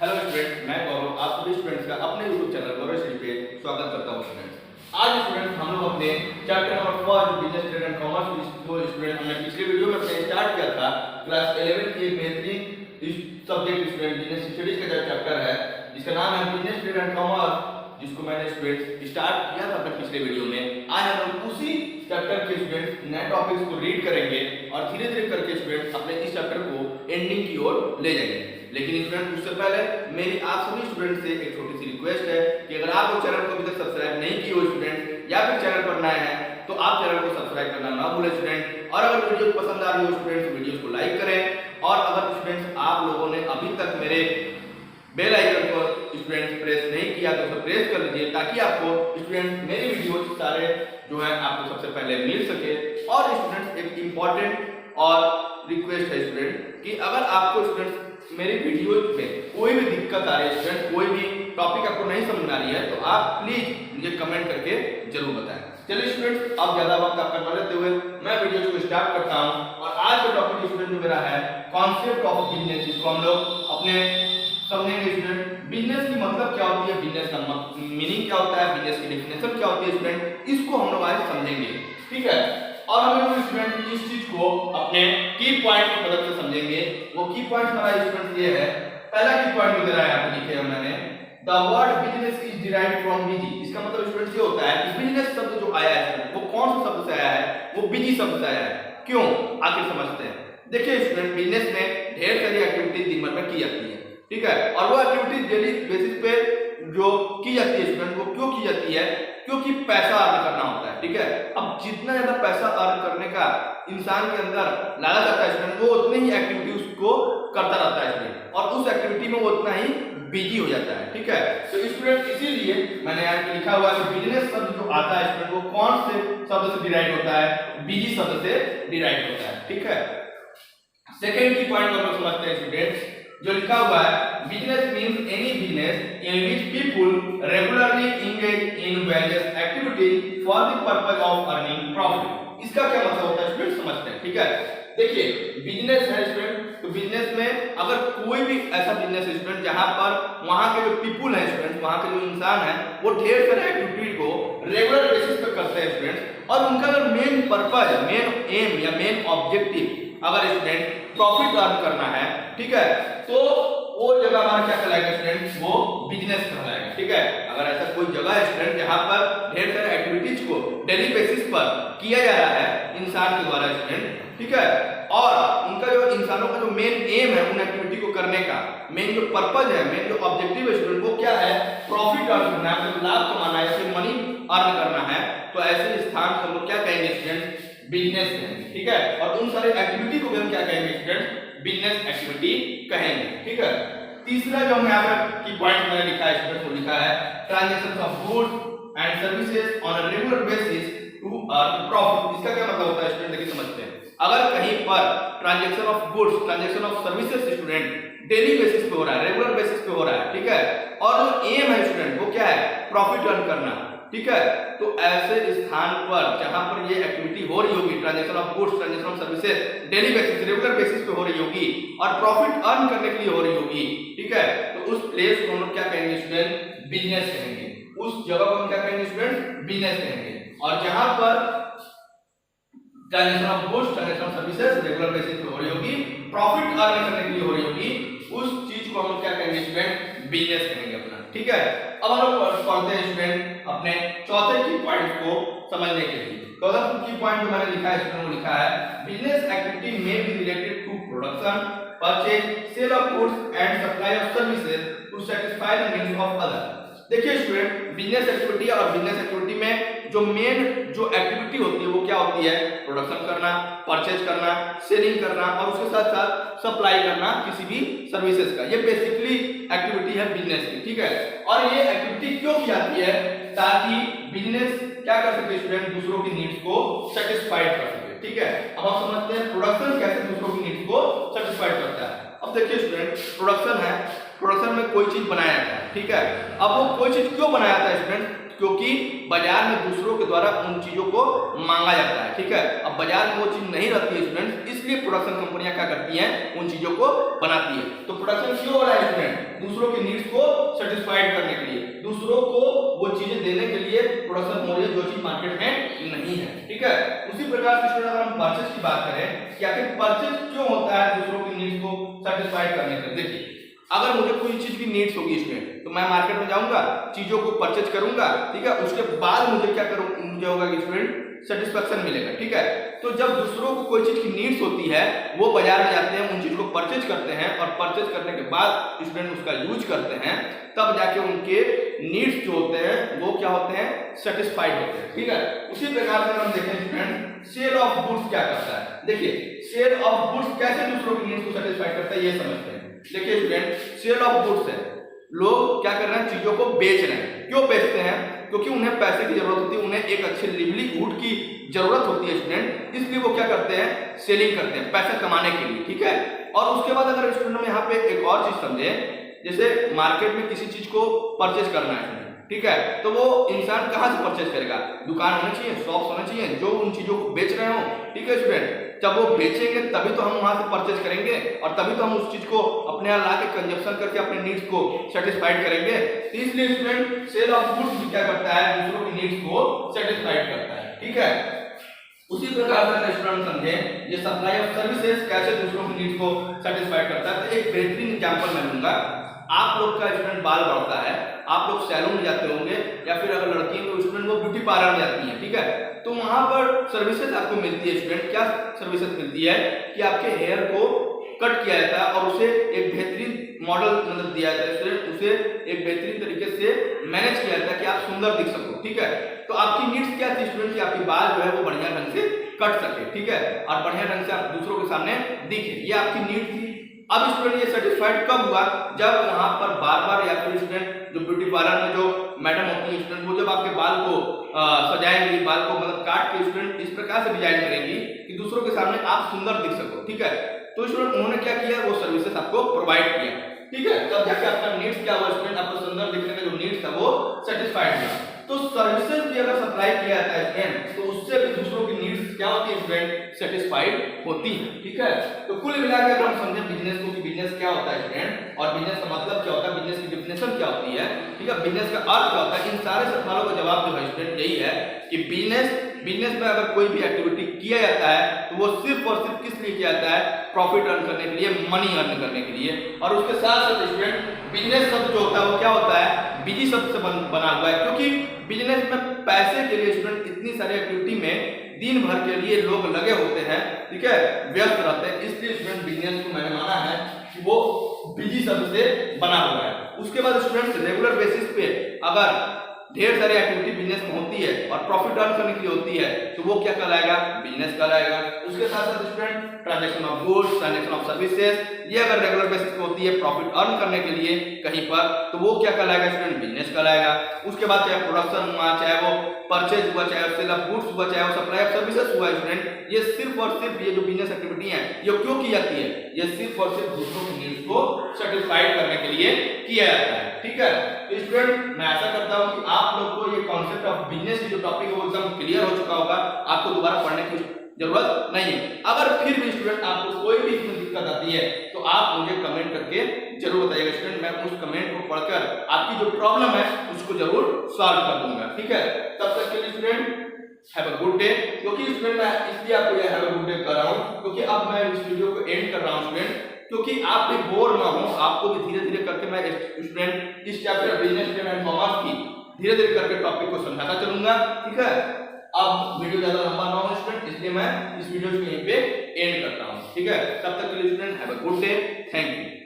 Hello student, मैं गौरव आप सभी स्टूडेंट्स का अपने यूट्यूब चैनल गौरव श्री पे स्वागत करता हूं। स्टूडेंट्स आज स्टूडेंट्स हम लोग अपने chapter number 4 business trade and commerce जो स्टूडेंट हमने पिछले वीडियो में अपने स्टार्ट किया था क्लास 11 की एक बेहतरीन सब्जेक्ट स्टूडेंट बिजनेस स्टडीज का जो चैप्टर है जिसका नाम है बिजनेस ट्रेड एंड कॉमर्स, जिसको मैंने स्टूडेंट्स स्टार्ट किया था अपने पिछले वीडियो में। आज हम लोग उसी चैप्टर के स्टूडेंट्स नए टॉपिक्स को रीड करेंगे और धीरे धीरे करके स्टूडेंट्स अपने इस चैप्टर को एंडिंग की ओर ले जाएंगे। लेकिन स्टूडेंट उससे पहले मेरी आप सभी स्टूडेंट से एक छोटी सी रिक्वेस्ट है कि अगर आप लोग चैनल को अभी तक सब्सक्राइब नहीं किए हो स्टूडेंट या फिर चैनल पर नए हैं तो आप चैनल को सब्सक्राइब करना ना भूलें स्टूडेंट। और अगर वीडियो पसंद आ रही हो स्टूडेंट्स तो वीडियो को लाइक करें। और अगर स्टूडेंट्स आप लोगों ने अभी तक मेरे बेल आइकन को स्टूडेंट्स प्रेस नहीं किया तो उसे प्रेस कर लीजिए ताकि आपको स्टूडेंट्स मेरे वीडियो सारे जो है आपको सबसे पहले मिल सके। और स्टूडेंट्स एक इम्पॉर्टेंट और रिक्वेस्ट है स्टूडेंट कि अगर आपको स्टूडेंट्स मेरी वीडियो में कोई भी दिक्कत आ रही है स्टूडेंट, कोई भी टॉपिक आपको नहीं समझ में आ रही है तो आप प्लीज मुझे कमेंट करके जरूर बताएं। चलिए स्टूडेंट्स अब ज्यादा वक्त आपका न लेते हुए मैं वीडियो को स्टार्ट करता हूं। और आज का टॉपिक स्टूडेंट जो मेरा है कॉन्सेप्ट ऑफ बिजनेस, जिसको हम लोग अपने समझेंगे स्टूडेंट। बिजनेस की मतलब क्या होती है, बिजनेस का मीनिंग क्या होता है, बिजनेस की डेफिनेशन क्या होती है स्टूडेंट, इसको हम लोग आज समझेंगे। ठीक है, और हम लोग स्टूडेंट इस चीज को अपने की पॉइंट की मदद से समझेंगे। वो की पॉइंट हमारा स्टूडेंट ये है, पहला की पॉइंट जो दे रहा है यहाँ पे लिखे हैं मैंने, the word business is derived from busy. इसका मतलब स्टूडेंट ये होता है कि बिजनेस शब्द जो आया है वो कौन सा शब्द से आया है, वो बिजी शब्द से आया है। क्यों, आखिर समझते हैं। देखिए स्टूडेंट, बिजनेस में ढेर सारी एक्टिविटीज दिन भर में की जाती है, ठीक है, और वो एक्टिविटीज डेली बेसिस पे जो की जाती है स्टूडेंट, वो क्यों की जाती है, क्योंकि पैसा अर्न करना होता है। ठीक है, अब जितना ज्यादा पैसा अर्न करने का इंसान के अंदर लालच आता है स्टूडेंट, वो उतनी ही एक्टिविटी उसको करता रहता है स्टूडेंट, और उस एक्टिविटी में वो उतना ही बिजी हो जाता है। ठीक है, तो स्टूडेंट इसीलिए मैंने यहाँ पे लिखा हुआ है कि बिजनेस शब्द जो आता है स्टूडेंट वो कौन से शब्द से डिराइव होता है, बिजी शब्द से डिराइव होता है। ठीक है, सेकेंड की पॉइंट हम लोग समझते हैं स्टूडेंट्स, जो लिखा हुआ है business means any business in which people regularly engage in various activities for the purpose of earning profit. इसका क्या मतलब होता है स्टूडेंट, समझते हैं। ठीक है, देखिए बिजनेस है स्टूडेंट, तो बिजनेस में अगर कोई भी ऐसा बिजनेस है स्टूडेंट जहां पर वहां के जो पीपल है स्टूडेंट, वहां के जो इंसान है वो ढेर सारे एक्टिविटी को रेगुलर बेसिस पे करते हैं स्टूडेंट, और उनका अगर मेन पर्पस, मेन एम या मेन ऑब्जेक्टिव अगर स्टूडेंट प्रॉफिट अर्न करना है, ठीक है, तो वो जगह हमारा क्या कहलाएगा स्टूडेंट, वो बिजनेस कहलाएगा। ठीक है, अगर ऐसा कोई जगह है स्टूडेंट जहां पर ढेर सारे एक्टिविटीज को डेली बेसिस पर किया जा रहा है इंसान के द्वारा स्टूडेंट, ठीक है, और उनका जो इंसानों का जो मेन एम है उन एक्टिविटी को करने का, मेन जो पर्पज है, मेन जो ऑब्जेक्टिव है स्टूडेंट, वो क्या है, प्रॉफिट अर्न करना है, मतलब लाभ कमाना है या फिर मनी अर्न करना है, तो ऐसे स्थान को हम लोग क्या कहेंगे स्टूडेंट, बिजनेस कहेंगे। ठीक है, और उन सारे एक्टिविटी को भी हम क्या कहेंगे स्टूडेंट, बिजनेस एक्टिविटी कहेंगे। ठीक है, तीसरा जो हम यहाँ पर की पॉइंट मैंने लिखा है स्टूडेंट, वो लिखा है transaction of goods and services on a regular basis to earn profit. इसका क्या मतलब होता है स्टूडेंट, देखिए समझते हैं। अगर कहीं पर transaction of goods, transaction of services student daily basis पे हो रहा है, रेगुलर बेसिस पे हो रहा है, ठीक है, और जो एम है स्टूडेंट वो क्या है, प्रॉफिट अर्न करना, ठीक है, तो ऐसे स्थान पर जहां पर ये एक्टिविटी हो रही होगी, transaction of goods, transaction of services daily basis, regular basis पे हो रही होगी और प्रॉफिट अर्न करने के लिए हो रही होगी, ठीक है, तो उस प्लेस को हम लोग क्या कहेंगे स्टूडेंट, बिजनेस कहेंगे। उस जगह को हम क्या कहेंगे स्टूडेंट, बिजनेस कहेंगे। और जहां पर transaction of goods, transaction of services regular basis पे हो रही होगी, प्रॉफिट अर्न करने के लिए हो रही होगी, उस चीज को हम क्या कहेंगे स्टूडेंट, बिजनेस कहेंगे अपना। ठीक है, अब हम लोग पढ़ते हैं स्टूडेंट अपने चौथे की पॉइंट को समझने के लिए। चौथा की पॉइंट जो मैंने लिखा है स्टूडेंट, वो लिखा है बिजनेस एक्टिविटी में be related to production, purchase, sale of goods and supply of services to satisfy the needs of other. देखिए स्टूडेंट, बिजनेस एक्टिविटी और बिजनेस एक्टिविटी में जो मेन जो एक्टिविटी होती है वो क्या होती है, प्रोडक्शन करना, परचेज करना, सेलिंग करना और उसके साथ साथ सप्लाई करना किसी भी सर्विसेज का, ये बेसिकली एक्टिविटी है बिजनेस की। ठीक है, और ये एक्टिविटी क्यों की जाती है, ताकि बिजनेस क्या कर सके स्टूडेंट, दूसरों की नीड्स को सेटिस्फाइड कर सके। ठीक है, अब हम समझते हैं प्रोडक्शन कैसे दूसरों की नीड्स को सेटिस्फाइड करता है। अब देखिए स्टूडेंट, प्रोडक्शन है, प्रोडक्शन में कोई चीज बनाया जाता है, ठीक है, अब वो कोई चीज क्यों बनाया जाता है स्टूडेंट, क्योंकि बाजार में दूसरों के द्वारा उन चीजों को मांगा जाता है, ठीक है। अब बाजार में वो चीज नहीं रहती है स्टूडेंट, इसलिए प्रोडक्शन कंपनियां क्या करती हैं, उन चीजों को बनाती है। तो प्रोडक्शन क्यों हो रहा है स्टूडेंट, दूसरों की नीड्स को सेटिस्फाइड करने के लिए, दूसरों को वो चीजें देने के लिए प्रोडक्शन हो रही है जो चीज मार्केट में नहीं है, ठीक है। उसी प्रकार से स्टूडेंट अगर हम परचेज की बात करें कि आखिर परचेज क्यों होता है दूसरों की नीड्स को सेटिस्फाइड करने के लिए। देखिए अगर मुझे कोई चीज की नीड्स होगी स्टूडेंट, तो मैं मार्केट में जाऊंगा, चीजों को परचेज करूंगा, ठीक है। उसके बाद मुझे क्या करूं, मुझे होगा कि स्टूडेंट सेटिस्फेक्शन मिलेगा, ठीक है। तो जब दूसरों को कोई चीज की नीड्स होती है, वो बाजार में जाते हैं, उन चीज को परचेज करते हैं और परचेज करने के बाद स्टूडेंट उसका यूज करते हैं, तब जाके उनके नीड्स जो होते हैं वो क्या होते हैं, सेटिस्फाइड होते हैं, ठीक है। उसी प्रकार से हम देखें स्टूडेंट सेल ऑफ गुड्स क्या करता है। देखिए सेल ऑफ गुड्स कैसे दूसरों की नीड्स को सेटिस्फाइड करता है ये समझते हैं। देखिए स्टूडेंट सेल ऑफ गुड्स है, लोग क्या कर रहे हैं, चीजों को बेच रहे हैं। क्यों बेचते हैं, क्योंकि उन्हें पैसे की जरूरत होती है, उन्हें एक अच्छे लिवलीहुड की जरूरत होती है स्टूडेंट, इसलिए वो क्या करते हैं, सेलिंग करते हैं पैसा कमाने के लिए, ठीक है। और उसके बाद अगर स्टूडेंट में यहाँ पे एक और चीज समझे, जैसे मार्केट में किसी चीज को परचेज करना है, ठीक है, तो वो इंसान कहाँ से परचेज करेगा, दुकान होना चाहिए, शॉप होना चाहिए जो उन चीजों को बेच रहे हो, ठीक है स्टूडेंट। जब वो बेचेंगे तभी तो हम वहां से परचेज करेंगे और तभी तो हम उस चीज को अपने यहाँ ला के कंजप्शन करके अपने नीड्स को सेटिस्फाइड करेंगे। तो इसलिए स्टूडेंट सेल ऑफ गुड्स भी क्या करता है, दूसरों की नीड्स को सेटिस्फाइड करता है, ठीक है। उसी प्रकार से स्टूडेंट समझे ये सप्लाई ऑफ सर्विसेज कैसे दूसरों की नीड्स को सेटिस्फाइड करता है। तो एक बेहतरीन एग्जांपल मैं लूंगा। आप लोग का स्टूडेंट बाल बढ़ता है, आप लोग सैलून में जाते होंगे या फिर अगर लड़की है तो स्टूडेंट वो ब्यूटी पार्लर में जाती है, ठीक है। तो वहां पर सर्विसेज आपको मिलती है स्टूडेंट, क्या सर्विसेज मिलती है कि आपके हेयर को कट किया जाता है और उसे एक बेहतरीन मॉडल मतलब दिया जाता है स्टूडेंट, उसे एक बेहतरीन तरीके से मैनेज किया जाता है कि आप सुंदर दिख सको, ठीक है। तो आपकी नीड्स क्या थी स्टूडेंट कि आपकी बाल जो है वो बढ़िया ढंग से कट सके, ठीक है, और बढ़िया ढंग से आप दूसरों के सामने दिखे, ये आपकी नीड थी। अब स्टूडेंट ये सेटिस्फाइड कब हुआ, जब वहां पर बार बार या फिर स्टूडेंट जो ब्यूटी पार्लर में जो मैडम होती है स्टूडेंट, वो जब आपके बाल को सजाएंगी, बाल को मतलब काट के स्टूडेंट इस प्रकार से डिजाइन करेंगी कि दूसरों के सामने आप सुंदर दिख सको, ठीक है। तो स्टूडेंट उन्होंने क्या किया, वो सर्विसेज आपको प्रोवाइड किया, ठीक है। तब जाके आपका नीड्स क्या हुआ स्टूडेंट, आपको सुंदर दिखने का जो नीड्स था वो सेटिस्फाइड हुआ। तो सर्विसेज भी अगर सप्लाई किया जाता है स्टूडेंट, तो उससे भी दूसरों की नीड्स क्या होती है स्टूडेंट, सेटिस्फाइड होती है, ठीक है। तो कुल मिलाकर अगर हम समझे बिजनेस को कि बिजनेस क्या होता है स्टूडेंट और बिजनेस का मतलब क्या होता है, बिजनेस की डेफिनेशन क्या होती है, ठीक है, बिजनेस का अर्थ क्या होता है, इन सारे सवालों का जवाब जो है स्टूडेंट यही है कि बिजनेस में अगर कोई भी एक्टिविटी किया जाता है तो वो सिर्फ और सिर्फ किस लिए किया जाता है, प्रॉफिट अर्न करने के लिए, मनी अर्न करने के लिए। और उसके साथ साथ स्टूडेंट बिजनेस शब्द जो होता है वो क्या होता है, बिजी शब्द से बना हुआ है, क्योंकि बिजनेस में पैसे के लिए स्टूडेंट इतनी सारी एक्टिविटी में दिन भर के लिए लोग लगे होते हैं, ठीक है, व्यस्त रहते हैं, इसलिए स्टूडेंट बिजनेस को मैंने माना है कि वो बिजी शब्द से बना हुआ है। उसके बाद स्टूडेंट रेगुलर बेसिस पे अगर ढेर सारी एक्टिविटी बिजनेस में होती है और प्रॉफिट अर्न करने के लिए होती है तो वो क्या कहलाएगा, बिजनेस कहलाएगा। उसके साथ साथ student transaction of goods, transaction of services, ये अगर रेगुलर बेसिस पे होती है प्रॉफिट अर्न करने के लिए कहीं पर, तो वो क्या कहलाएगा स्टूडेंट, बिजनेस कहलाएगा। उसके बाद चाहे प्रोडक्शन हुआ, चाहे वो परचेज हुआ, चाहे सेल ऑफ गुड्स हुआ, चाहे वो सप्लाई ऑफ सर्विसेज हुआ स्टूडेंट, ये सिर्फ और सिर्फ ये जो बिजनेस एक्टिविटी है ये क्यों की जाती है, ये सिर्फ और सिर्फ दूसरों की नीड्स को सेटिस्फाइड करने के लिए किया जाता है, ठीक है। तो स्टूडेंट मैं आशा करता हूं कि आप लोग को ये कॉन्सेप्ट ऑफ बिजनेस की जो टॉपिक है वो एकदम क्लियर हो चुका होगा, आपको दोबारा पढ़ने की जरूरत नहीं है। अगर फिर भी स्टूडेंट आपको कोई भी इसमें दिक्कत आती है तो आप मुझे कमेंट करके जरूर बताइएगा स्टूडेंट, मैं उस कमेंट को पढ़कर आपकी जो प्रॉब्लम है उसको जरूर सॉल्व कर दूंगा, ठीक है। तब तक के लिए student have a good day. क्योंकि स्टूडेंट मैं इसलिए आपको ये हैव अ गुड डे कर रहा हूं क्योंकि अब मैं इस वीडियो को एंड कर रहा हूं स्टूडेंट, क्योंकि आप भी बोर ना हो, आपको भी धीरे धीरे करके मैं स्टूडेंट इस चैप्टर बिजनेस एंड कॉमर्स की धीरे धीरे करके टॉपिक को समझाता चलूंगा, ठीक है। अब वीडियो ज्यादा लंबा ना हो स्टूडेंट, इसलिए मैं इस वीडियो को यहीं पे एंड करता हूं, ठीक है। तब तक के लिए student have a good day, thank you.